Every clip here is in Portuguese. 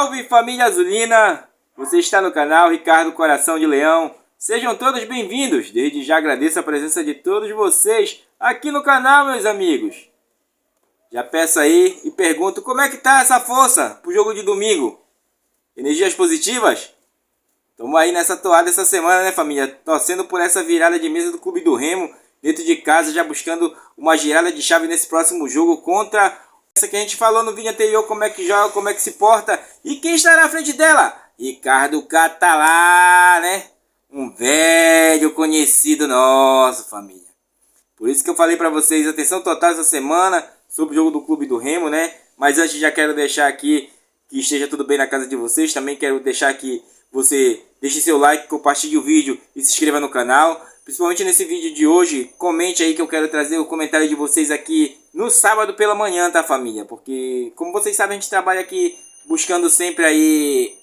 Salve família azulina! Você está no canal Ricardo Coração de Leão. Sejam todos bem-vindos. Desde já agradeço a presença de todos vocês aqui no canal, meus amigos. Já peço aí e pergunto como é que tá essa força pro jogo de domingo. Energias positivas? Estamos aí nessa toada essa semana, né, família? Torcendo por essa virada de mesa do Clube do Remo dentro de casa, já buscando uma girada de chave nesse próximo jogo contra essa que a gente falou no vídeo anterior, como é que joga, como é que se porta e quem está na frente dela? Ricardo Catalá, né? Um velho conhecido nosso, família. Por isso que eu falei para vocês, atenção total essa semana sobre o jogo do Clube do Remo, né? Mas antes já quero deixar aqui que esteja tudo bem na casa de vocês. Também quero deixar que você deixe seu like, compartilhe o vídeo e se inscreva no canal. Principalmente nesse vídeo de hoje, comente aí que eu quero trazer o comentário de vocês aqui no sábado pela manhã, tá, família? Porque, como vocês sabem, a gente trabalha aqui buscando sempre aí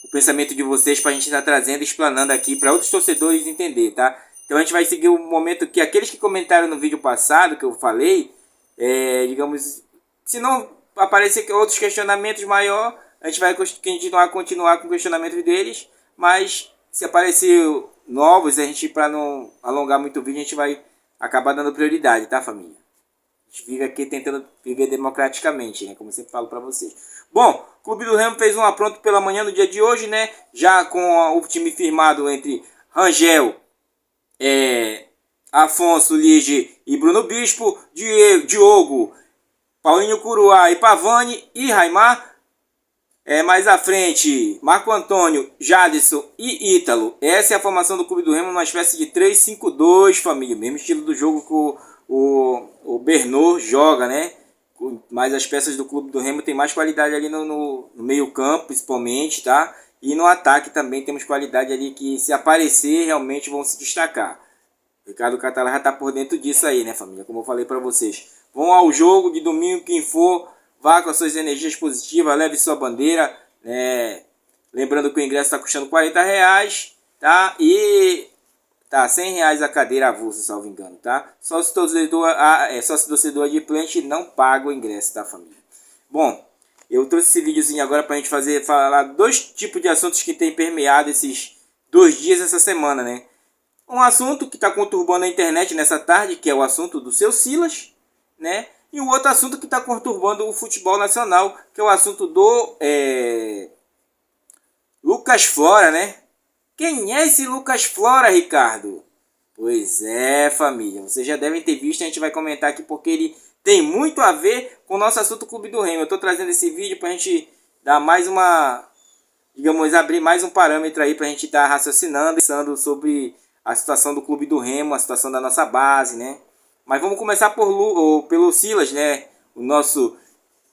o pensamento de vocês pra gente estar trazendo, explanando aqui para outros torcedores entender, tá? Então a gente vai seguir o momento que aqueles que comentaram no vídeo passado, que eu falei, digamos, se não aparecer outros questionamentos maior, a gente vai continuar com o questionamento deles, mas se aparecer novos, a gente, para não alongar muito o vídeo, a gente vai acabar dando prioridade, tá, família? A gente vive aqui tentando viver democraticamente, né, como eu sempre falo para vocês. Bom, o Clube do Remo fez um apronto pela manhã no dia de hoje, né, já com o time firmado entre Rangel, Afonso Lige e Bruno Bispo, Diogo, Paulinho Curuá e Pavani e Raimar. Mais à frente, Marco Antônio, Jadson e Ítalo. Essa é a formação do Clube do Remo, uma espécie de 3-5-2, família. Mesmo estilo do jogo que o Bernot joga, né? Mas as peças do Clube do Remo tem mais qualidade ali no meio campo, principalmente, tá? E no ataque também temos qualidade ali que, se aparecer, realmente vão se destacar. O Ricardo Catalá já tá por dentro disso aí, né, família? Como eu falei para vocês. Vão ao jogo de domingo, quem for... Vá com as suas energias positivas, leve sua bandeira, né? Lembrando que o ingresso está custando R$40, tá? E tá R$100 a cadeira avulsa, salvo engano, tá? Só se torcedor de plant não paga o ingresso, tá, família? Bom, eu trouxe esse videozinho agora pra gente falar dois tipos de assuntos que tem permeado esses 2 dias essa semana, né? Um assunto que está conturbando a internet nessa tarde, que é o assunto do seu Silas, né? E um outro assunto que está conturbando o futebol nacional, que é o assunto do Lucas Flora, né? Quem é esse Lucas Flora, Ricardo? Pois é, família. Vocês já devem ter visto, a gente vai comentar aqui porque ele tem muito a ver com o nosso assunto Clube do Remo. Eu estou trazendo esse vídeo para a gente dar mais uma... digamos, abrir mais um parâmetro aí para a gente estar raciocinando, pensando sobre a situação do Clube do Remo, a situação da nossa base, né? Mas vamos começar pelo Silas, né? O nosso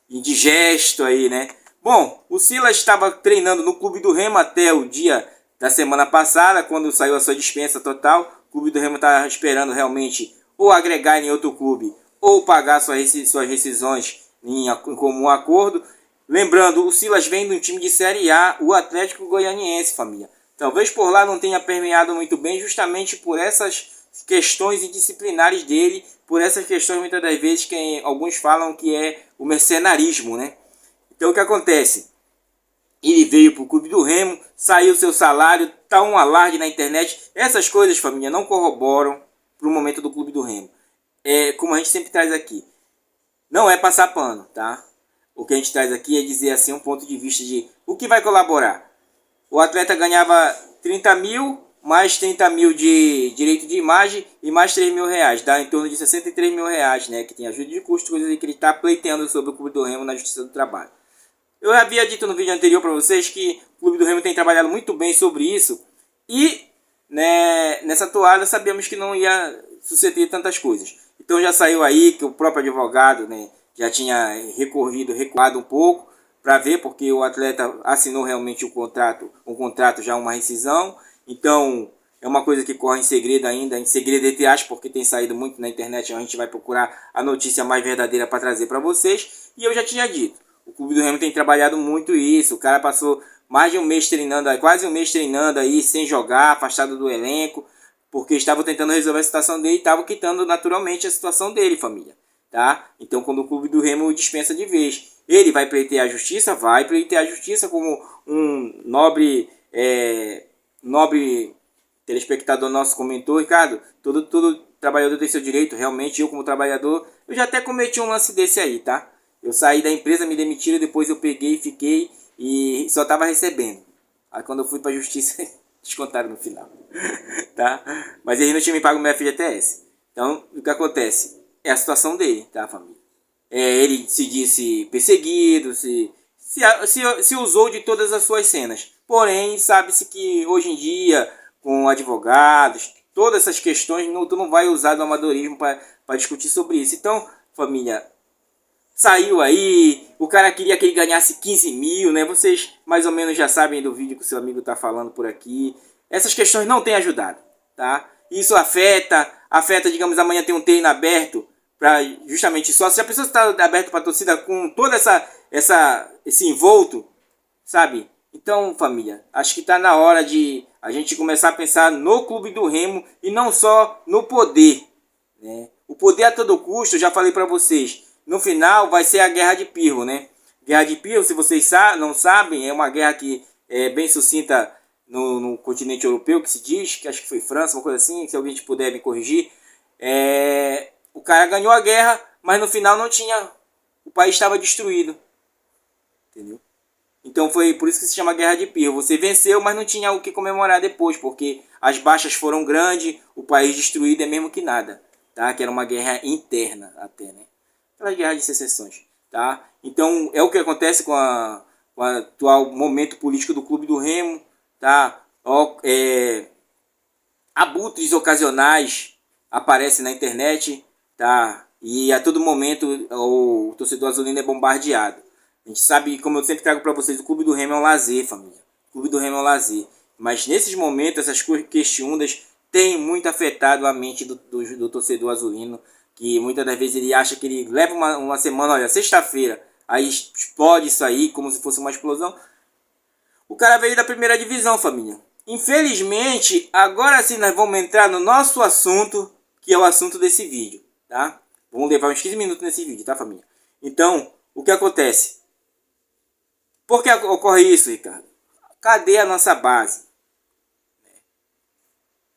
indigesto aí, né? Bom, o Silas estava treinando no Clube do Remo até o dia da semana passada, quando saiu a sua dispensa total. O Clube do Remo está esperando realmente ou agregar em outro clube ou pagar suas rescisões em comum acordo. Lembrando, o Silas vem de um time de Série A, o Atlético Goianiense, família. Talvez por lá não tenha permeado muito bem, justamente por essas questões indisciplinares dele, por essas questões muitas das vezes que alguns falam que é o mercenarismo, né? Então o que acontece? Ele veio para o Clube do Remo, saiu seu salário, tá um alarde na internet. Essas coisas, família, não corroboram para o momento do Clube do Remo. Como a gente sempre traz aqui, não é passar pano, tá? O que a gente traz aqui é dizer assim um ponto de vista de o que vai colaborar. O atleta ganhava 30 mil, mais 30 mil de direito de imagem e mais 3 mil reais. Dá em torno de 63 mil reais, né? Que tem ajuda de custo, coisas que ele está pleiteando sobre o Clube do Remo na Justiça do Trabalho. Eu havia dito no vídeo anterior para vocês que o Clube do Remo tem trabalhado muito bem sobre isso. E, né, nessa toada sabíamos que não ia suceder tantas coisas. Então já saiu aí que o próprio advogado, né, já tinha recuado um pouco para ver, porque o atleta assinou realmente um contrato já uma rescisão. Então, é uma coisa que corre em segredo ainda, em segredo entre aspas, porque tem saído muito na internet, a gente vai procurar a notícia mais verdadeira para trazer para vocês. E eu já tinha dito, o Clube do Remo tem trabalhado muito isso, o cara passou mais de um mês treinando, quase um mês treinando aí, sem jogar, afastado do elenco, porque estava tentando resolver a situação dele e estava quitando naturalmente a situação dele, família, tá? Então, quando o Clube do Remo dispensa de vez. Ele vai pleitear a justiça? Vai pleitear a justiça como um nobre telespectador nosso comentou, Ricardo, todo trabalhador tem seu direito, realmente eu como trabalhador, eu já até cometi um lance desse aí, tá? Eu saí da empresa, me demitiram, depois eu peguei, fiquei e só tava recebendo. Aí quando eu fui pra justiça, descontaram no final, tá? Mas ele não tinha me pago meu FGTS. Então, o que acontece? É a situação dele, tá, família? Ele se disse perseguido, se usou de todas as suas cenas. Porém, sabe-se que hoje em dia, com advogados, todas essas questões, tu não vai usar do amadorismo para discutir sobre isso. Então, família, saiu aí, o cara queria que ele ganhasse 15 mil, né? Vocês mais ou menos já sabem do vídeo que o seu amigo está falando por aqui. Essas questões não têm ajudado, tá? Isso afeta, digamos, amanhã tem um treino aberto, para justamente só se a pessoa está aberta para a torcida com toda esse envolto, sabe? Então, família, acho que está na hora de a gente começar a pensar no Clube do Remo e não só no poder, né? O poder a todo custo, eu já falei para vocês, no final vai ser a Guerra de Pirro, né? Guerra de Pirro, se vocês não sabem, é uma guerra que é bem sucinta no continente europeu, que se diz, que acho que foi França, uma coisa assim, se alguém puder me corrigir. O cara ganhou a guerra, mas no final não tinha, o país estava destruído, entendeu? Então foi por isso que se chama Guerra de Pirro. Você venceu, mas não tinha o que comemorar depois, porque as baixas foram grandes, o país destruído é mesmo que nada, tá? Que era uma guerra interna até, né? Aquela guerra de secessões, tá? Então é o que acontece com o atual momento político do Clube do Remo, tá? Abutres ocasionais aparecem na internet, tá? E a todo momento o torcedor azulino é bombardeado. A gente sabe, como eu sempre trago para vocês, o Clube do Remo é um lazer, família. O Clube do Remo é um lazer. Mas nesses momentos, essas questões têm muito afetado a mente do torcedor azulino, que muitas das vezes ele acha que ele leva uma semana, olha, sexta-feira, aí explode isso aí como se fosse uma explosão. O cara veio da primeira divisão, família. Infelizmente, agora sim nós vamos entrar no nosso assunto, que é o assunto desse vídeo, tá? Vamos levar uns 15 minutos nesse vídeo, tá, família? Então, o que acontece? Por que ocorre isso, Ricardo? Cadê a nossa base?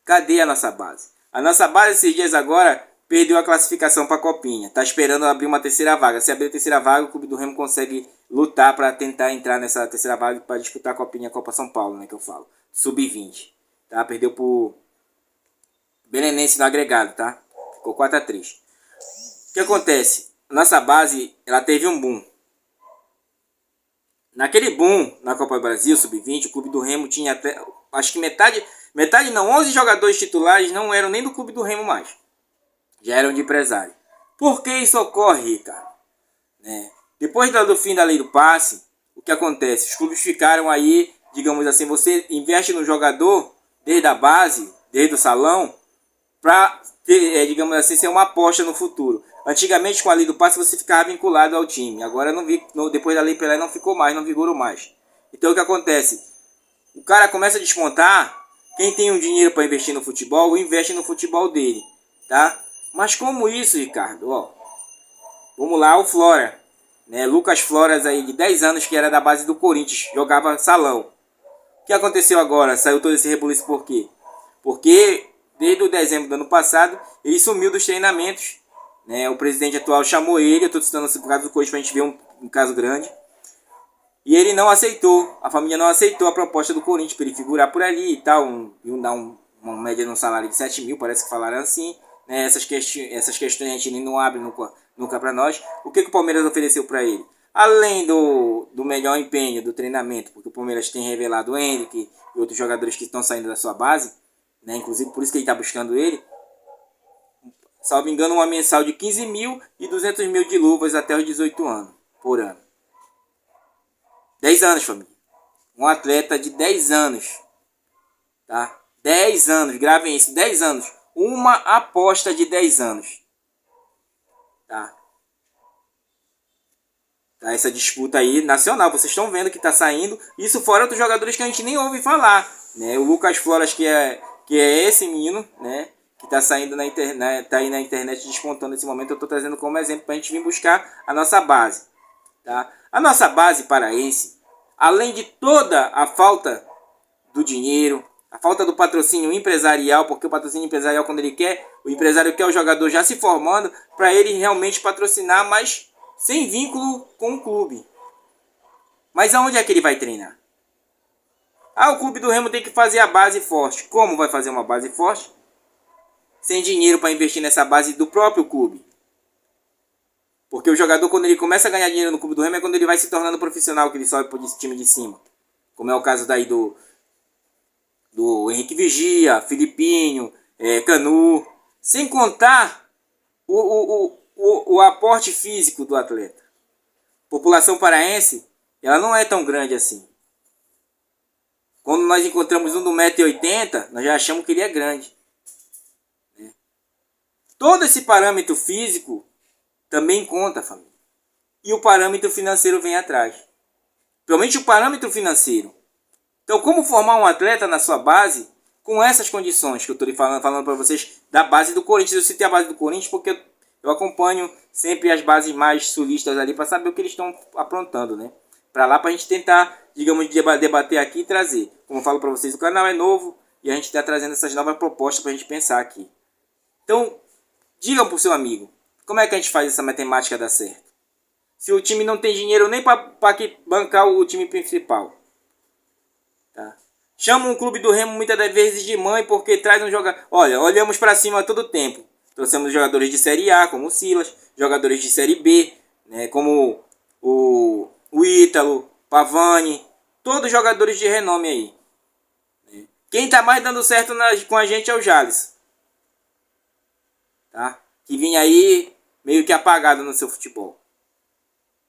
Cadê a nossa base? A nossa base esses dias agora perdeu a classificação para a Copinha. Está esperando abrir uma terceira vaga. Se abrir a terceira vaga, o Clube do Remo consegue lutar para tentar entrar nessa terceira vaga para disputar a Copinha, a Copa São Paulo, né, que eu falo. Sub-20. Tá? Perdeu por Belenense no agregado, tá? Ficou 4-3. O que acontece? A nossa base, ela teve um boom. Naquele boom na Copa do Brasil, Sub-20, o Clube do Remo tinha até, acho que metade não, 11 jogadores titulares não eram nem do Clube do Remo mais. Já eram de empresário. Por que isso ocorre, Ricardo? Depois do fim da lei do passe, o que acontece? Os clubes ficaram aí, digamos assim, você investe no jogador desde a base, desde o salão, para, digamos assim, ser uma aposta no futuro. Antigamente, com a lei do passe, você ficava vinculado ao time. Agora, depois da lei Pelé, não ficou mais, não vigorou mais. Então, o que acontece? O cara começa a descontar. Quem tem um dinheiro para investir no futebol, investe no futebol dele, tá? Mas como isso, Ricardo? Ó, vamos lá, o Flora, né? Lucas Floras aí, de 10 anos, que era da base do Corinthians, jogava salão. O que aconteceu agora? Saiu todo esse rebuliço por quê? Porque desde o dezembro do ano passado, ele sumiu dos treinamentos, né? O presidente atual chamou ele, eu estou citando o caso do Corinthians para a gente ver um caso grande. E ele não aceitou, a família não aceitou a proposta do Corinthians para ele figurar por ali e tal, iam dar uma média de um salário de 7 mil, parece que falaram assim, né? Essas questões a gente não abre nunca para nós. O que o Palmeiras ofereceu para ele? Além do melhor empenho do treinamento, porque o Palmeiras tem revelado o Henrique e outros jogadores que estão saindo da sua base, né? Inclusive por isso que ele está buscando ele, salvo engano, uma mensal de 15 mil e 200 mil de luvas até os 18 anos por ano. 10 anos, família. Um atleta de 10 anos. Tá? 10 anos, gravem isso, 10 anos. Uma aposta de 10 anos. Tá? Tá? Essa disputa aí nacional, vocês estão vendo que está saindo. Isso fora outros jogadores que a gente nem ouve falar. Né? O Lucas Floras, que é esse menino, né? Que está saindo na internet, tá aí na internet despontando nesse momento. Eu estou trazendo como exemplo para a gente vir buscar a nossa base. Tá? A nossa base paraense, além de toda a falta do dinheiro, a falta do patrocínio empresarial, porque o patrocínio empresarial, quando ele quer, o empresário quer o jogador já se formando para ele realmente patrocinar, mas sem vínculo com o clube. Mas aonde é que ele vai treinar? Ah, o clube do Remo tem que fazer a base forte. Como vai fazer uma base forte? Sem dinheiro para investir nessa base do próprio clube. Porque o jogador, quando ele começa a ganhar dinheiro no clube do Remo, é quando ele vai se tornando profissional, que ele sobe para o time de cima. Como é o caso daí do Henrique Vigia, Filipinho, Canu. Sem contar o aporte físico do atleta. A população paraense, ela não é tão grande assim. Quando nós encontramos um do 1,80 m, nós já achamos que ele é grande. Né? Todo esse parâmetro físico também conta, família. E o parâmetro financeiro vem atrás. Principalmente o parâmetro financeiro. Então, como formar um atleta na sua base com essas condições que eu estou falando para vocês da base do Corinthians? Eu citei a base do Corinthians porque eu acompanho sempre as bases mais sulistas ali para saber o que eles estão aprontando, né? Para lá, para a gente tentar, digamos, debater aqui e trazer. Como eu falo para vocês, o canal é novo e a gente está trazendo essas novas propostas para a gente pensar aqui. Então, digam para o seu amigo, como é que a gente faz essa matemática dar certo? Se o time não tem dinheiro nem para bancar o time principal. Tá? Chama um clube do Remo muitas das vezes de mãe porque traz um jogador. Olha, olhamos para cima todo o tempo. Trouxemos jogadores de Série A, como o Silas, jogadores de Série B, né, como o Ítalo, Pavani, todos jogadores de renome aí. Né? Quem está mais dando certo com a gente é o Jales. Tá? Que vinha aí meio que apagado no seu futebol.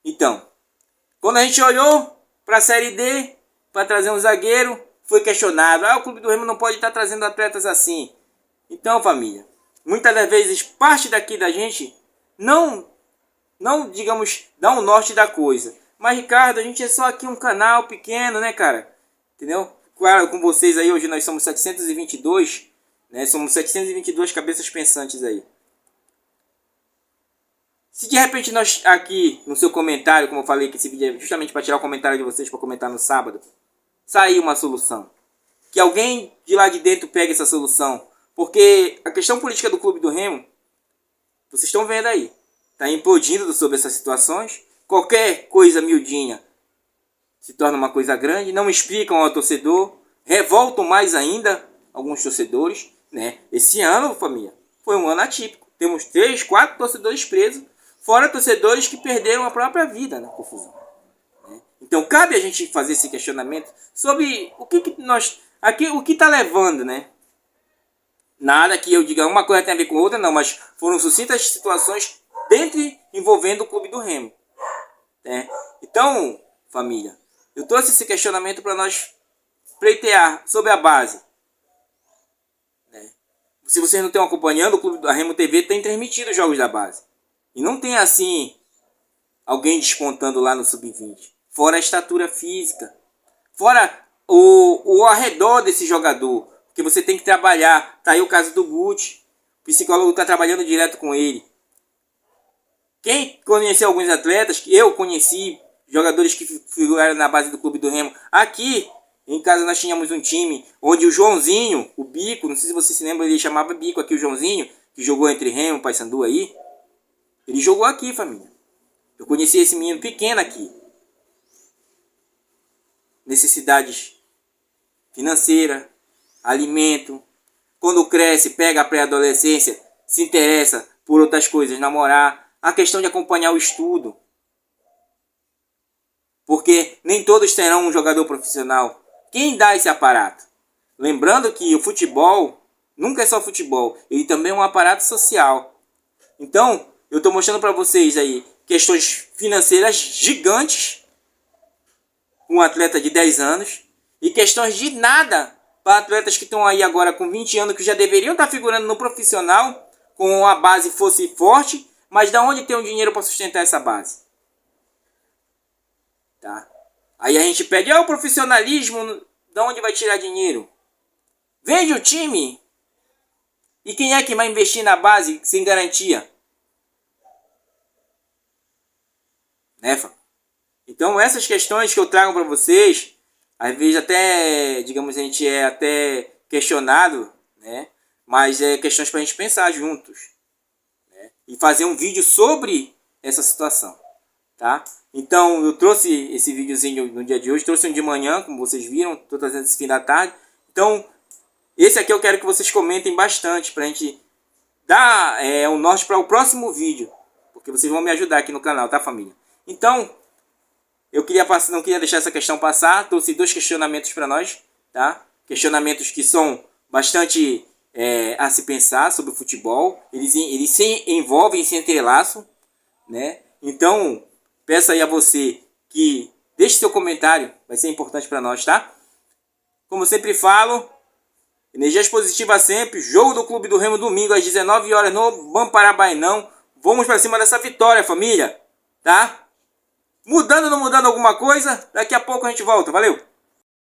Então, quando a gente olhou para a Série D, para trazer um zagueiro, foi questionado. O clube do Remo não pode estar trazendo atletas assim. Então, família, muitas das vezes parte daqui da gente não digamos, dá um norte da coisa. Mas, Ricardo, a gente é só aqui um canal pequeno, né, cara? Entendeu? Claro, com vocês aí, hoje nós somos 722, né? Somos 722 cabeças pensantes aí. Se de repente nós aqui no seu comentário, como eu falei que esse vídeo é justamente para tirar o comentário de vocês para comentar no sábado, sair uma solução. Que alguém de lá de dentro pegue essa solução. Porque a questão política do Clube do Remo, vocês estão vendo aí, está implodindo sobre essas situações. Qualquer coisa miudinha se torna uma coisa grande, não explicam ao torcedor, revoltam mais ainda alguns torcedores. Né? Esse ano, família, foi um ano atípico. Temos 3, 4 torcedores presos, fora torcedores que perderam a própria vida na confusão. Né? Então cabe a gente fazer esse questionamento sobre o que nós... Aqui, o que está levando, né? Nada que eu diga uma coisa tem a ver com outra, não, mas foram sucintas situações dentro envolvendo o Clube do Remo. Né? Então, família, eu trouxe esse questionamento para nós pleitear sobre a base. Né? Se vocês não estão acompanhando, o Clube do Remo TV tem transmitido os jogos da base. E não tem assim alguém despontando lá no sub-20. Fora a estatura física. Fora o arredor desse jogador. Porque você tem que trabalhar. Tá aí o caso do Guti. O psicólogo está trabalhando direto com ele. Quem conheceu alguns atletas, que eu conheci, jogadores que figuraram na base do Clube do Remo. Aqui, em casa, nós tínhamos um time onde o Joãozinho, o Bico, não sei se você se lembra, ele chamava Bico aqui, o Joãozinho, que jogou entre Remo e Paysandu aí. Ele jogou aqui, família. Eu conheci esse menino pequeno aqui. Necessidades financeiras, alimento. Quando cresce, pega a pré-adolescência, se interessa por outras coisas, namorar. A questão de acompanhar o estudo. Porque nem todos terão um jogador profissional. Quem dá esse aparato? Lembrando que o futebol nunca é só futebol. Ele também é um aparato social. Então, eu estou mostrando para vocês aí questões financeiras gigantes. Um atleta de 10 anos. E questões de nada para atletas que estão aí agora com 20 anos, que já deveriam estar figurando no profissional, com a base fosse forte, mas da onde tem o dinheiro para sustentar essa base? Tá? Aí a gente pede, o profissionalismo, da onde vai tirar dinheiro? Vende o time. E quem é que vai investir na base sem garantia? Né, Então essas questões que eu trago para vocês, às vezes até, digamos, a gente é até questionado, né? Mas é questões para a gente pensar juntos, né? E fazer um vídeo sobre essa situação, tá? Então eu trouxe esse videozinho no dia de hoje, trouxe um de manhã, como vocês viram, estou trazendo esse fim da tarde. Então esse aqui eu quero que vocês comentem bastante para a gente dar um norte para o próximo vídeo, porque vocês vão me ajudar aqui no canal, tá, família? Então não queria deixar essa questão passar, trouxe 2 questionamentos para nós, tá? Questionamentos que são bastante a se pensar sobre o futebol, eles se envolvem, se entrelaçam, né? Então, peço aí a você que deixe seu comentário, vai ser importante para nós, tá? Como eu sempre falo, energias positivas sempre, jogo do Clube do Remo domingo às 19 horas no Bamparabainão. Vamos para cima dessa vitória, família, tá? Mudando ou não mudando alguma coisa, daqui a pouco a gente volta. Valeu!